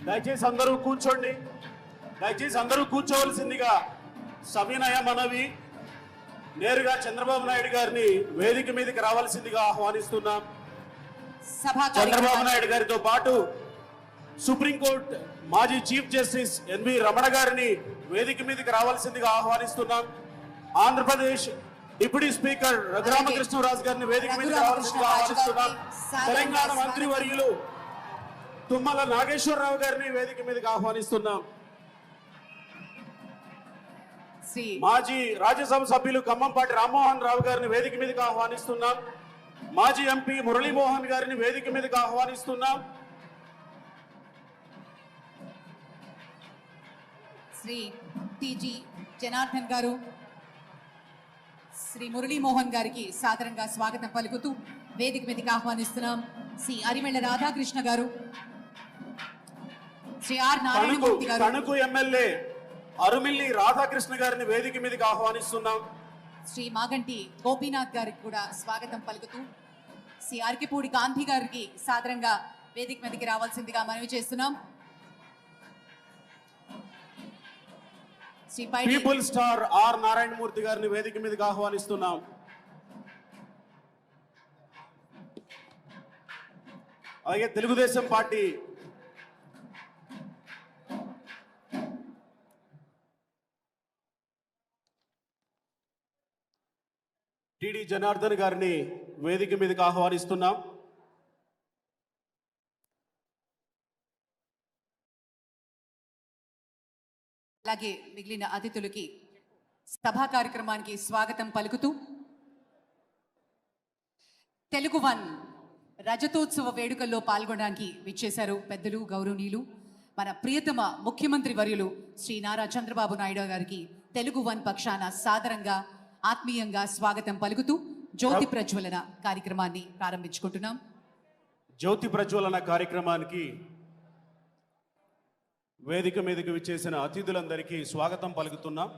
దయచేసి అందరూ కూర్చోండి. దయచేసి అందరూ కూర్చోవలసిందిగా సవినయ మనవి. నేరుగా చంద్రబాబు నాయుడు గారిని వేదిక మీదకి రావాల్సిందిగా ఆహ్వానిస్తున్నాం. చంద్రబాబు నాయుడు గారితో పాటు సుప్రీంకోర్టు మాజీ చీఫ్ జస్టిస్ ఎన్వి రమణ గారిని వేదిక మీదకి రావాల్సిందిగా ఆహ్వానిస్తున్నాం. ఆంధ్రప్రదేశ్ డిప్యూటీ స్పీకర్ రఘురామకృష్ణరాజు గారిని వేదిక మీదకి రావాల్సిందిగా ఆహ్వానిస్తున్నాం. తెలంగాణ మంత్రి వర్యులు తుమ్మల నాగేశ్వరరావు గారిని వేదిక మీదకి ఆహ్వానిస్తున్నాం. మాజీ రాజ్యసభ సభ్యులు ఖమ్మంపాటి రామ్మోహన్ రావు గారిని వేదిక మీదకి ఆహ్వానిస్తున్నాం. మాజీ ఎంపీ మురళీమోహన్ గారిని వేదిక మీదకి ఆహ్వానిస్తున్నాం. శ్రీ టిజి జనార్దన్ గారు, శ్రీ మురళీమోహన్ గారికి సాదరంగా స్వాగతం పలుకుతూ వేదిక మీదకి ఆహ్వానిస్తున్నాం. శ్రీ అరిమెళ్ల రాధాకృష్ణ గారు, శ్రీ ఆర్ నారాయణమూర్తి గారు, తణుకు ఎమ్మెల్యే అరుమిల్లి రాధాకృష్ణ గారిని వేదిక మీదకి ఆహ్వానిస్తున్నాం. శ్రీ మాగంటి గోపీనాథ్ గారికి కూడా స్వాగతం పలుకుతూ శ్రీ అరకిపూడి గాంధీ గారికి సాదరంగా వేదిక మీదకి రావాల్సిందిగా మనవి చేస్తున్నాం. పీపుల్ స్టార్ ఆర్ నారాయణమూర్తి గారిని వేదిక మీదకి ఆహ్వానిస్తున్నాం. అలాగే తెలుగుదేశం పార్టీ టిడి జనార్దన్ గారిని వేదిక మీదకి ఆహ్వానిస్తున్నాం. అలాగే మిగిలిన అతిథులకి సభా కార్యక్రమానికి స్వాగతం పలుకుతూ తెలుగు వన్ రజతోత్సవ వేడుకల్లో పాల్గొనడానికి విచ్చేశారు పెద్దలు, గౌరవనీయులు, మన ప్రియతమ ముఖ్యమంత్రి వర్యులు శ్రీ నారా చంద్రబాబు నాయుడు గారికి తెలుగు వన్ పక్షాన సాదరంగా ఆత్మీయంగా స్వాగతం పలుకుతూ జ్యోతి ప్రజ్వలన కార్యక్రమాన్ని ప్రారంభించుకుంటున్నాం. జ్యోతి ప్రజ్వలన కార్యక్రమానికి వేదిక మీదకి విచ్చేసిన అతిథులందరికీ స్వాగతం పలుకుతున్నాం.